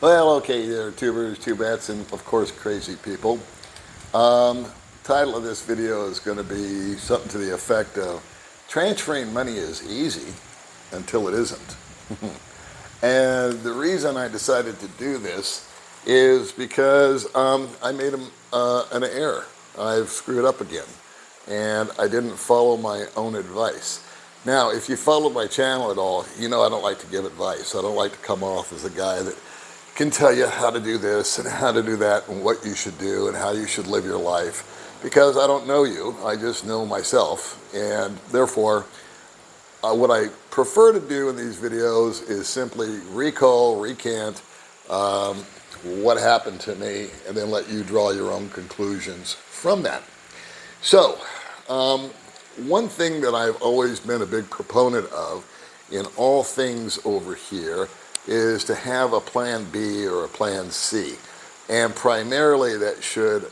Well, okay, there are tubers, tubettes, and of course crazy people. Title of this video is going to be something to the effect of transferring money is easy until it isn't. And the reason I decided to do this is because I made an error. I've screwed up again, and I didn't follow my own advice. Now, if you follow my channel at all, you know I don't like to give advice. I don't like to come off as a guy that can tell you how to do this and how to do that and what you should do and how you should live your life, because I don't know you. I just know myself, and therefore what I prefer to do in these videos is simply recant what happened to me, and then let you draw your own conclusions from that. So, one thing that I've always been a big proponent of in all things over here is to have a plan B or a plan C. And primarily that should,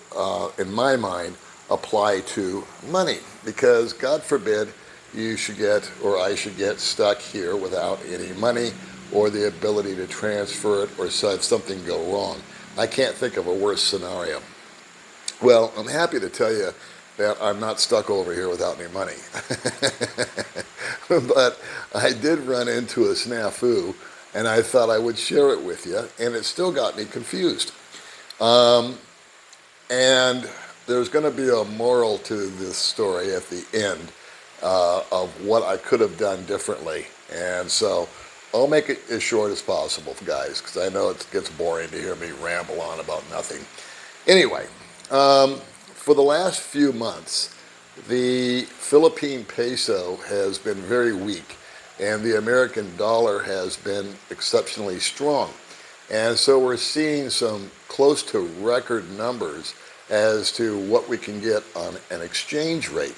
in my mind, apply to money, because God forbid you should get, or I should get, stuck here without any money or the ability to transfer it, or something go wrong. I can't think of a worse scenario. Well, I'm happy to tell you that I'm not stuck over here without any money. But I did run into a snafu, and I thought I would share it with you, and it still got me confused. And there's going to be a moral to this story at the end of what I could have done differently. And so I'll make it as short as possible, guys, because I know it gets boring to hear me ramble on about nothing. Anyway, for the last few months, the Philippine peso has been very weak, and the American dollar has been exceptionally strong. And so we're seeing some close to record numbers as to what we can get on an exchange rate.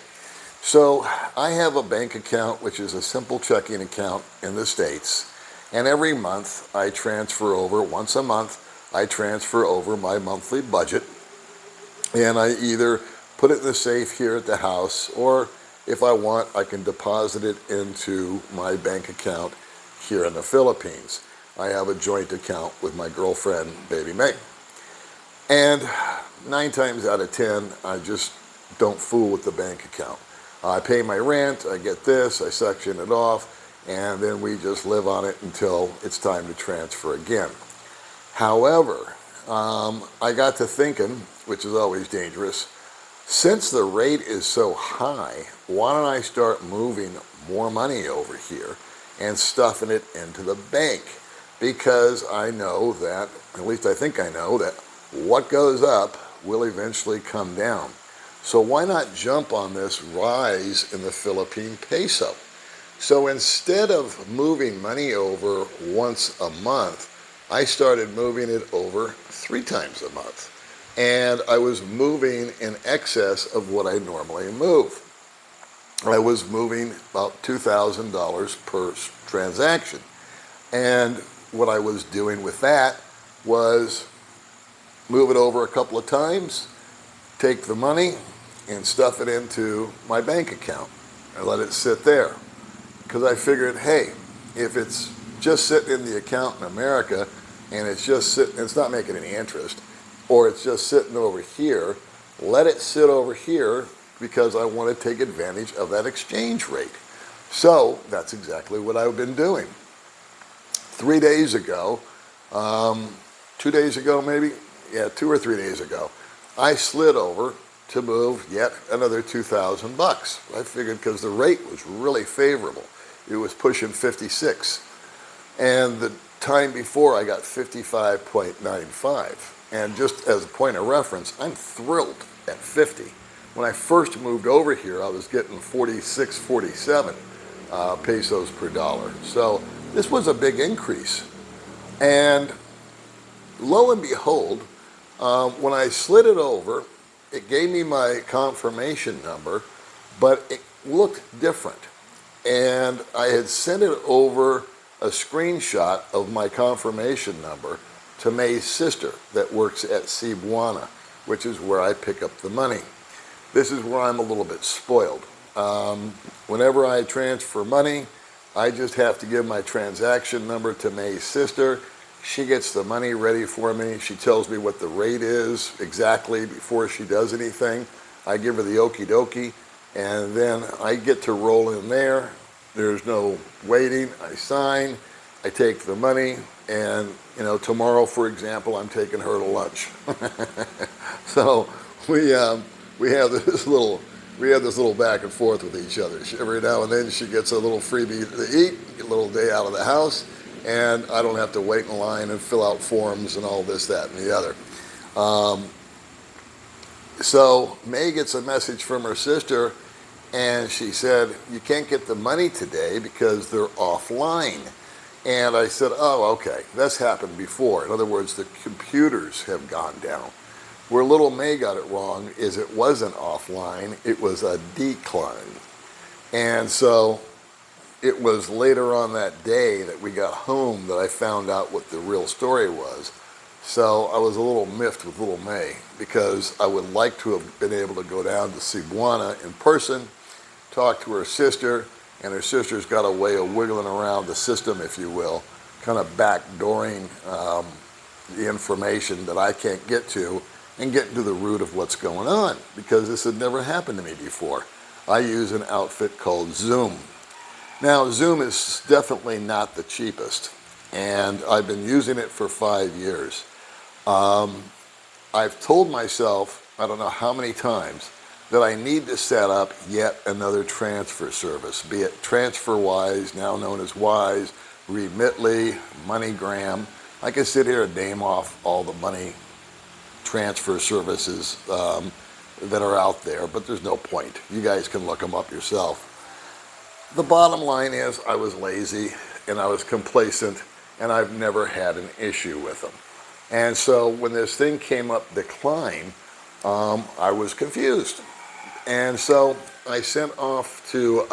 So I have a bank account, which is a simple checking account in the States, and every month I transfer over, once a month, I transfer over my monthly budget, and I either put it in the safe here at the house, or if I want, I can deposit it into my bank account here in the Philippines. I have a joint account with my girlfriend, Baby May. And 9 times out of 10, I just don't fool with the bank account. I pay my rent, I get this, I section it off, and then we just live on it until it's time to transfer again. However, I got to thinking, which is always dangerous, since the rate is so high, why don't I start moving more money over here and stuffing it into the bank? Because I know that, at least I think I know, that what goes up will eventually come down. So why not jump on this rise in the Philippine peso? So instead of moving money over once a month, I started moving it over 3 times a month. And I was moving in excess of what I normally move. I was moving about $2,000 per transaction. And what I was doing with that was move it over a couple of times, take the money, and stuff it into my bank account and let it sit there. Because I figured, hey, if it's just sitting in the account in America and it's just sitting, it's not making any interest, or it's just sitting over here, let it sit over here, because I want to take advantage of that exchange rate. So that's exactly what I've been doing. 3 days ago, 2 days ago maybe, yeah, 2 or 3 days ago, I slid over to move yet another $2,000. I figured because the rate was really favorable. It was pushing 56. And the time before I got 55.95. And just as a point of reference, I'm thrilled at 50. When I first moved over here, I was getting 46, 47 pesos per dollar. So this was a big increase. And lo and behold, when I slid it over, it gave me my confirmation number, but it looked different. And I had sent it over a screenshot of my confirmation number to May's sister that works at Cebuana, which is where I pick up the money. This is where I'm a little bit spoiled. Whenever I transfer money, I just have to give my transaction number to May's sister, She gets the money ready for me. She tells me what the rate is exactly before she does anything. I give her the okie dokie, and then I get to roll in there. There's no waiting. I sign. I take the money, and tomorrow, for example, I'm taking her to lunch. So we have this little back and forth with each other. Every now and then she gets a little freebie to eat, a little day out of the house, and I don't have to wait in line and fill out forms and all this, that, and the other. So May gets a message from her sister, and she said, "You can't get the money today because they're offline." And I said, "Oh, okay, that's happened before." In other words, the computers have gone down. Where little May got it wrong is it wasn't offline, it was a decline. And so it was later on that day that we got home that I found out what the real story was. So I was a little miffed with little May because I would like to have been able to go down to see Buana in person, talk to her sister, and her sister's got a way of wiggling around the system, if you will, kind of backdooring the information that I can't get to and get to the root of what's going on, because this had never happened to me before. I use an outfit called Zoom. Now, Zoom is definitely not the cheapest, and I've been using it for 5 years. I've told myself, I don't know how many times, that I need to set up yet another transfer service, be it TransferWise, now known as Wise, Remitly, MoneyGram. I can sit here and name off all the money transfer services that are out there, but there's no point. You guys can look them up yourself. The bottom line is I was lazy and I was complacent, and I've never had an issue with them. And so when this thing came up decline, I was confused. And so I sent off to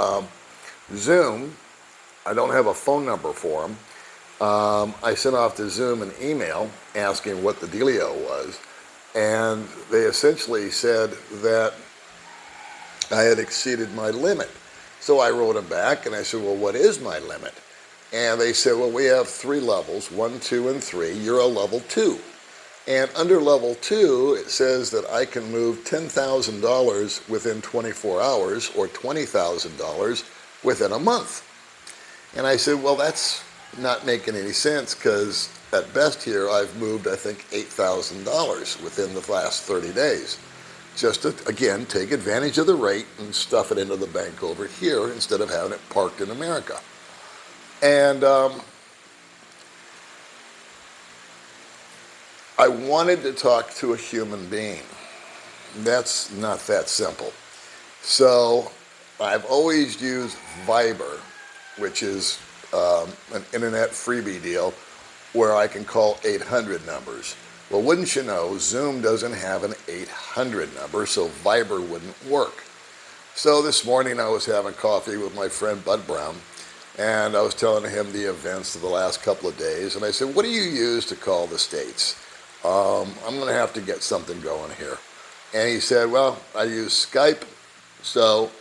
Zoom. I don't have a phone number for them. I sent off to Zoom an email asking what the dealio was. And they essentially said that I had exceeded my limit. So I wrote them back and I said, "Well, what is my limit?" And they said, "Well, we have 3 levels, 1, 2, and 3. You're a level 2. And under level 2, it says that I can move $10,000 within 24 hours or $20,000 within a month." And I said, "Well, that's not making any sense, because at best here I've moved, I think, $8,000 within the last 30 days. Just to, again, take advantage of the rate and stuff it into the bank over here instead of having it parked in America." And I wanted to talk to a human being. That's not that simple. So I've always used Viber, which is an internet freebie deal where I can call 800 numbers. Well, wouldn't you know, Zoom doesn't have an 800 number, so Viber wouldn't work. So this morning I was having coffee with my friend Bud Brown, and I was telling him the events of the last couple of days, and I said, "What do you use to call the States? I'm going to have to get something going here." And he said, "Well, I use Skype, so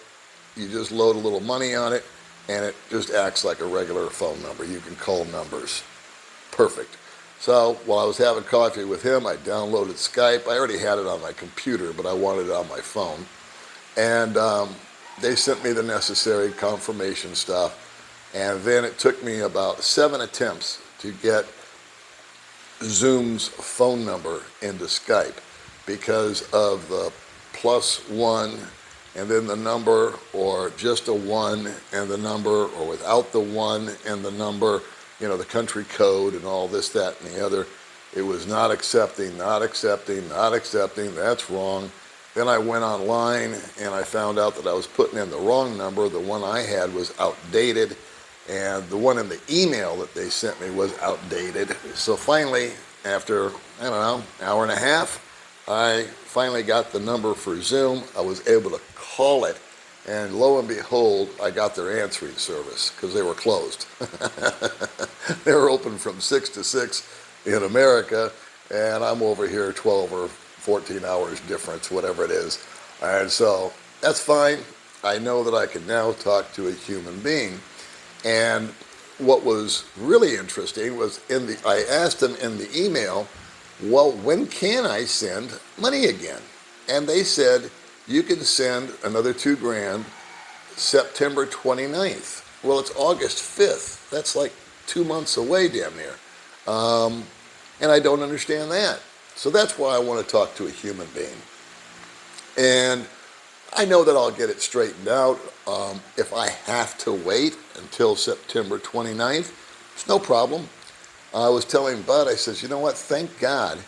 you just load a little money on it, and it just acts like a regular phone number. You can call numbers." Perfect. So while I was having coffee with him, I downloaded Skype. I already had it on my computer, but I wanted it on my phone. And they sent me the necessary confirmation stuff. And then it took me about 7 attempts to get Zoom's phone number into Skype because of the +1 and then the number, or just a 1 and the number, or without the 1 and the number, the country code and all this, that, and the other. It was not accepting, not accepting, not accepting. That's wrong. Then I went online and I found out that I was putting in the wrong number. The one I had was outdated, and the one in the email that they sent me was outdated. So finally, after, I don't know, hour and a half, I finally got the number for Zoom. I was able to call it, and lo and behold, I got their answering service because they were closed. They were open from 6 to 6 in America, and I'm over here 12 or 14 hours difference, whatever it is. And so that's fine. I know that I can now talk to a human being. And what was really interesting was I asked them in the email, well, when can I send money again? And they said, you can send another $2,000 September 29th. Well, it's August 5th. That's like 2 months away, damn near. And I don't understand that. So that's why I want to talk to a human being. And I know that I'll get it straightened out. If I have to wait until September 29th, it's no problem. I was telling Bud, I says, you know what, thank God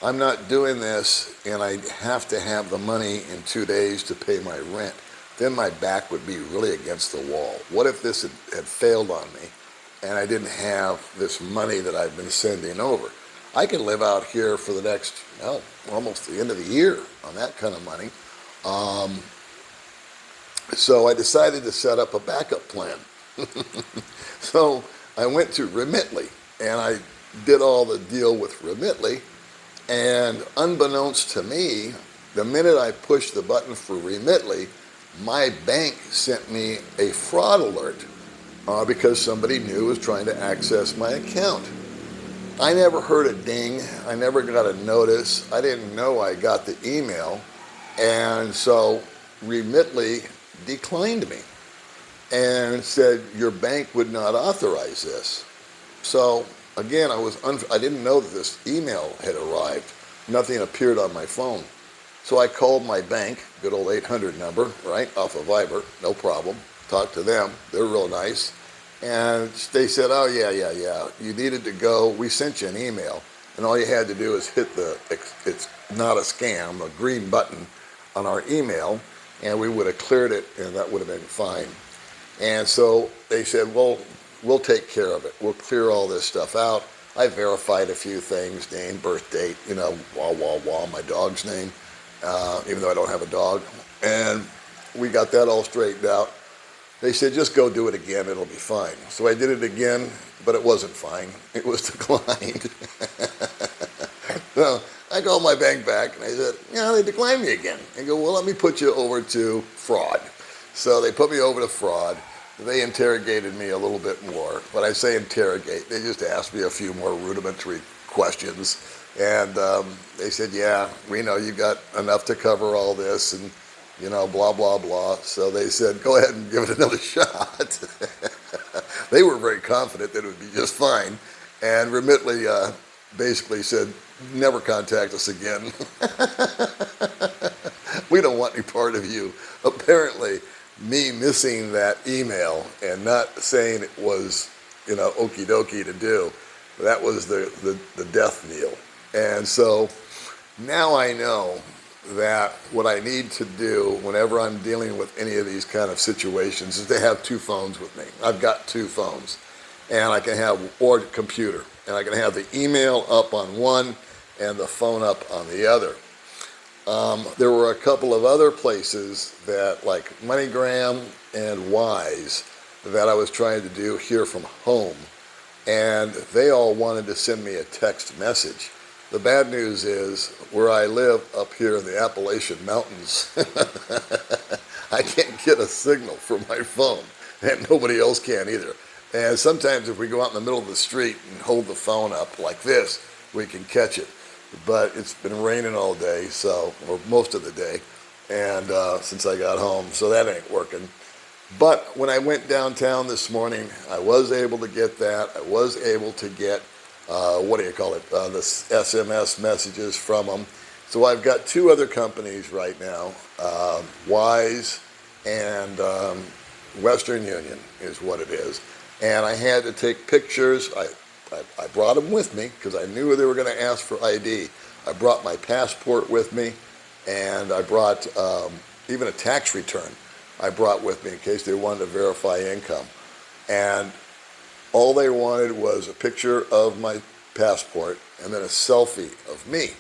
I'm not doing this and I have to have the money in 2 days to pay my rent. Then my back would be really against the wall. What if this had failed on me and I didn't have this money that I've been sending over? I can live out here for the next, almost the end of the year on that kind of money. So I decided to set up a backup plan. So I went to Remitly and I did all the deal with Remitly, and unbeknownst to me, the minute I pushed the button for Remitly, my bank sent me a fraud alert because somebody new was trying to access my account. I never heard a ding. I never got a notice. I didn't know I got the email. And so Remitly declined me and said, your bank would not authorize this. So again, I didn't know that this email had arrived. Nothing appeared on my phone. So I called my bank, good old 800 number, right, off of Viber, no problem. Talked to them. They're real nice. And they said, oh, yeah, you needed to go. We sent you an email, and all you had to do is hit it's not a scam, a green button on our email, and we would have cleared it, and that would have been fine. And so they said, well, we'll take care of it. We'll clear all this stuff out. I verified a few things, name, birth date, my dog's name, even though I don't have a dog. And we got that all straightened out. They said, just go do it again, it'll be fine. So I did it again, but it wasn't fine. It was declined. So I called my bank back, and I said, they declined me again. They go, well, let me put you over to fraud. So they put me over to fraud. They interrogated me a little bit more. But I say interrogate, they just asked me a few more rudimentary questions. And they said, yeah, we know you got enough to cover all this, and blah, blah, blah. So they said, go ahead and give it another shot. They were very confident that it would be just fine. And Remitly basically said, never contact us again. We don't want any part of you. Apparently, me missing that email and not saying it was, okie dokie to do, that was the death knell. And so now I know that what I need to do whenever I'm dealing with any of these kind of situations is to have two phones with me. I've got two phones, and I can have, or computer, and I can have the email up on one and the phone up on the other. There were a couple of other places that, like MoneyGram and Wise, that I was trying to do here from home, and they all wanted to send me a text message. The bad news is, where I live up here in the Appalachian Mountains, I can't get a signal from my phone, and nobody else can either. And sometimes if we go out in the middle of the street and hold the phone up like this, we can catch it. But it's been raining all day, or most of the day, and since I got home, so that ain't working. But when I went downtown this morning, I was able to get that. I was able to get the SMS messages from them. So I've got two other companies right now, Wise and Western Union is what it is. And I had to take pictures. I brought them with me because I knew they were going to ask for ID. I brought my passport with me, and I brought even a tax return I brought with me in case they wanted to verify income. And all they wanted was a picture of my passport and then a selfie of me.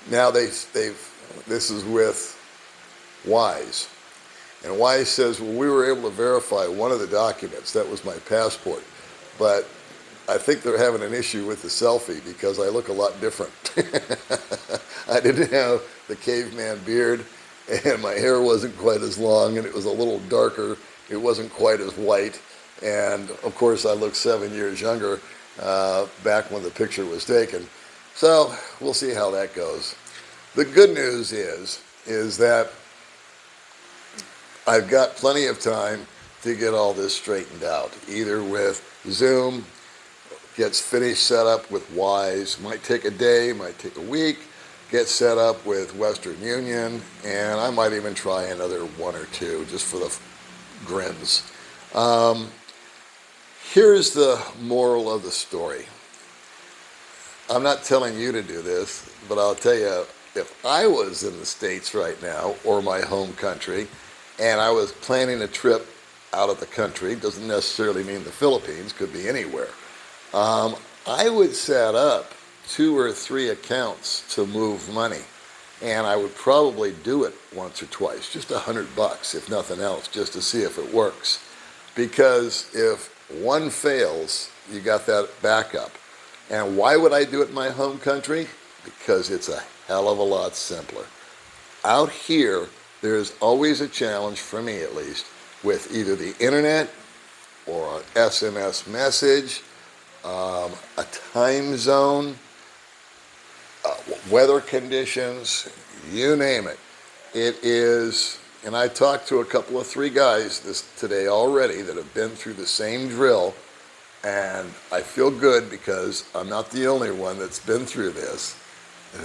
Now this is with Wise. And Wise says, well, we were able to verify one of the documents. That was my passport. But I think they're having an issue with the selfie because I look a lot different. I didn't have the caveman beard, and my hair wasn't quite as long, and it was a little darker. It wasn't quite as white. And of course, I look 7 years younger back when the picture was taken. So we'll see how that goes. The good news is that I've got plenty of time to get all this straightened out, either with Zoom, gets finished set up with Wise, might take a day, might take a week, get set up with Western Union, and I might even try another one or two just for the grins. Here's the moral of the story. I'm not telling you to do this, but I'll tell you, if I was in the States right now, or my home country, and I was planning a trip out of the country, doesn't necessarily mean the Philippines, could be anywhere, I would set up 2 or 3 accounts to move money. And I would probably do it once or twice, just $100 if nothing else, just to see if it works. Because if one fails, you got that backup. And why would I do it in my home country? Because it's a hell of a lot simpler. Out here, there's always a challenge, for me at least, with either the internet or an SMS message, a time zone, weather conditions, you name it. It is, and I talked to a couple of 3 guys today already that have been through the same drill, and I feel good because I'm not the only one that's been through this.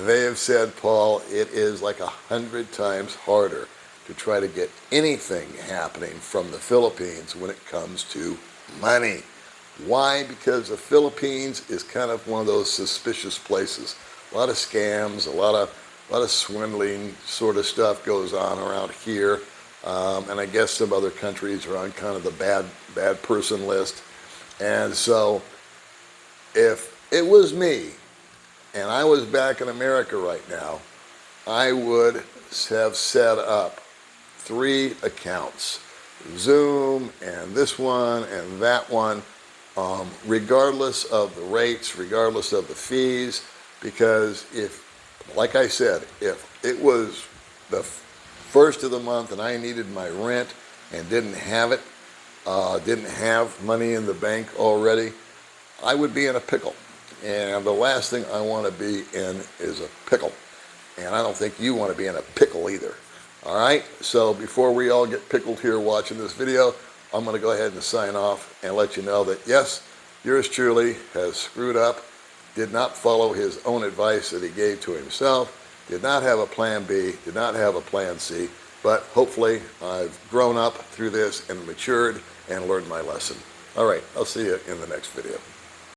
They have said, Paul, it is like 100 times harder to try to get anything happening from the Philippines when it comes to money. Why? Because the Philippines is kind of one of those suspicious places. A lot of scams, a lot of swindling sort of stuff goes on around here, and I guess some other countries are on kind of the bad person list. And so, if it was me, and I was back in America right now, I would have set up 3 accounts, Zoom and this one and that one, regardless of the rates, regardless of the fees. Because if, like I said, if it was the first of the month and I needed my rent and didn't have it, didn't have money in the bank already, I would be in a pickle. And the last thing I want to be in is a pickle. And I don't think you want to be in a pickle either. All right, so before we all get pickled here watching this video, I'm going to go ahead and sign off and let you know that yes, yours truly has screwed up, did not follow his own advice that he gave to himself, did not have a plan B, did not have a plan C, but hopefully I've grown up through this and matured and learned my lesson. All right, I'll see you in the next video.